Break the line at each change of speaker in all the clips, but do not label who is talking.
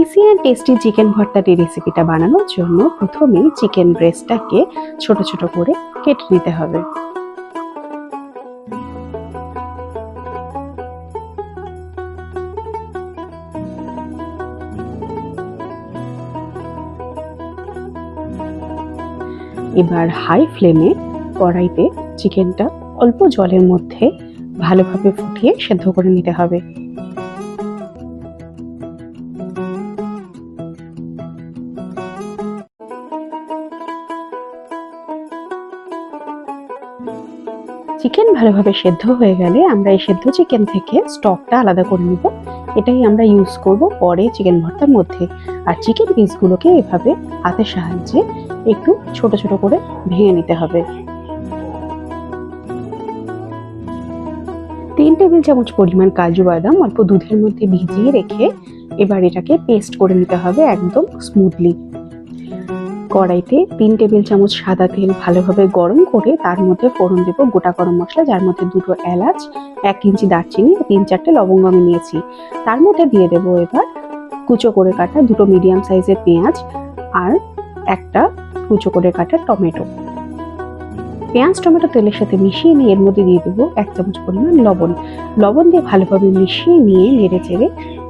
Easy and tasty chicken ভর্তার এই রেসিপিটা বানানোর জন্য প্রথমেই চিকেন ব্রেস্টটাকে ছোট ছোট করে কেটে নিতে হবে। এবার হাই ফ্লেমে কড়াইতে চিকেনটা অল্প জলের মধ্যে ভালোভাবে ফুটিয়ে সেদ্ধ করে নিতে হবে। চিকেন ভালোভাবে সেদ্ধ হয়ে গেলে আমরা এই সেদ্ধ চিকেন থেকে স্টকটা আলাদা করে নিব। এটাই আমরা ইউজ করব পরে চিকেন ভর্তার মধ্যে। আর চিকেন পিসগুলোকে এভাবে হাতের সাহায্যে একটু ছোট ছোট করে ভেঙে নিতে হবে। 3 টেবিল চামচ পরিমাণ কাজু বাদাম অল্প দুধের মধ্যে ভিজিয়ে রেখে এবার এটাকে পেস্ট করে নিতে হবে একদম স্মুথলি। কড়াইতে 3 টেবিল চামচ সাদা তেল ভালোভাবে গরম করে তার মধ্যে ফোড়ন দেব গোটা গরম মশলা, যার মধ্যে 2টো এলাচ, 1 ইঞ্চি দারচিনি, 3-4টে লবঙ্গ আমি নিয়েছি। তার মধ্যে দিয়ে দেব এবার কুচো করে কাটা 2টো মিডিয়াম সাইজের পেঁয়াজ আর একটা কুচো করে কাটা টমেটো। পেঁয়াজ টমেটো তেলের সাথে মিশিয়ে নিয়ে এর মধ্যে দিয়ে দেবো 1 চামচ পরিমাণ লবণ দিয়ে ভালোভাবে মিশিয়ে নিয়ে নেড়ে চেড়ে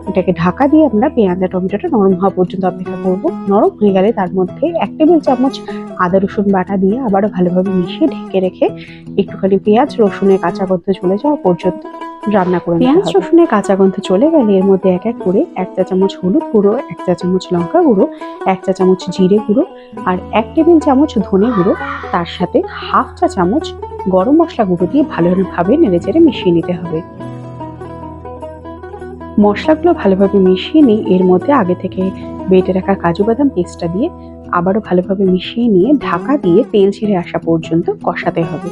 এটাকে ঢাকা দিয়ে আমরা পেঁয়াজ আর টমেটোটা নরম হওয়া পর্যন্ত অপেক্ষা করব। নরম হয়ে গেলে তার মধ্যে 1 টেবিল চামচ আদা রসুন বাটা দিয়ে আবারও ভালোভাবে মিশিয়ে ঢেকে রেখে একটুখানি পেঁয়াজ রসুনের কাঁচা গন্ধ চলে যাওয়া পর্যন্ত রান্না করে নিতে হবে। পেঁয়াজ রসুনের কাঁচা গন্ধ চলে গেলে এর মধ্যে এক এক করে 1 চা চামচ হলুদ গুঁড়ো, 1 চা চামচ লঙ্কা গুঁড়ো, 1 চা চামচ জিরে গুঁড়ো আর 1 টেবিল চামচ ধনে গুঁড়ো, তার সাথে 1/2 চা চামচ গরম মশলা গুঁড়ো দিয়ে ভালোভাবে নেড়েচেড়ে মিশিয়ে নিতে হবে। মশলাগুলো ভালোভাবে মিশিয়ে নিয়ে এর মধ্যে আগে থেকে বেটে রাখা কাজু বাদাম পেস্টটা দিয়ে আবারও ভালোভাবে মিশিয়ে নিয়ে ঢাকা দিয়ে তেল ছেড়ে আসা পর্যন্ত কষাতে হবে।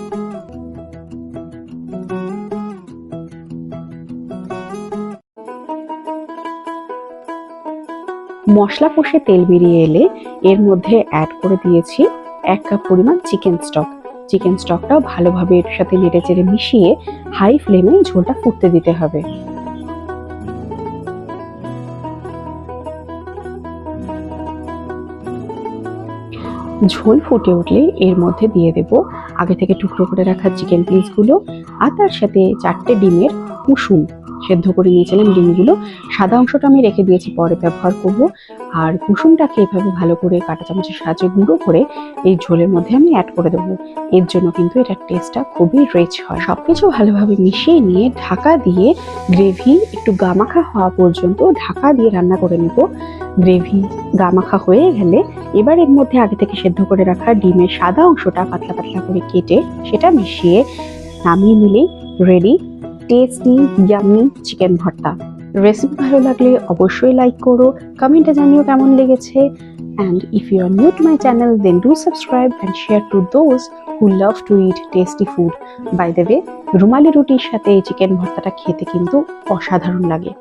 মশলা কষে তেল বেরিয়ে এলে এর মধ্যে অ্যাড করে দিয়েছি 1 কাপ পরিমাণ চিকেন স্টকটাও ভালোভাবে এর সাথে নেড়েচেড়ে মিশিয়ে হাই ফ্লেমে ঝোলটা ফুটতে দিতে হবে। ঝোল ফুটে উঠলে এর মধ্যে দিয়ে দেব আগে থেকে টুকরো করে রাখা চিকেন পিসগুলো আর তার সাথে 4টে ডিমের কুসুম সেদ্ধ করে নিয়েছিলাম। ডিমগুলো সাদা অংশটা আমি রেখে দিয়েছি, পরে ব্যবহার করব। আর কুসুমটাকে এভাবে ভালো করে কাঁটা চামচের সাহায্যে গুঁড়ো করে এই ঝোলের মধ্যে আমি অ্যাড করে দেবো। এর জন্য কিন্তু এটার টেস্টটা খুবই রিচ হয়। সবকিছু ভালোভাবে মিশিয়ে নিয়ে ঢাকা দিয়ে গ্রেভি একটু গামাখা হওয়া পর্যন্ত ঢাকা দিয়ে রান্না করে নেব। গ্রেভি গামাখা হয়ে গেলে এবার এর মধ্যে আগে থেকে সেদ্ধ করে রাখা ডিমের সাদা অংশটা পাতলা পাতলা করে কেটে সেটা মিশিয়ে নামিয়ে নিলেই রেডি টেস্টি ইয়াম্মি চিকেন ভর্তা। রেসিপি ভালো লাগলে অবশ্যই লাইক করো, কমেন্টে জানিও কেমন লেগেছে। And if you are new to my channel, then do subscribe and share to those who love to eat tasty food. By the way, রুমালি রুটির সাথে এই চিকেন ভর্তাটা খেতে কিন্তু অসাধারণ লাগে।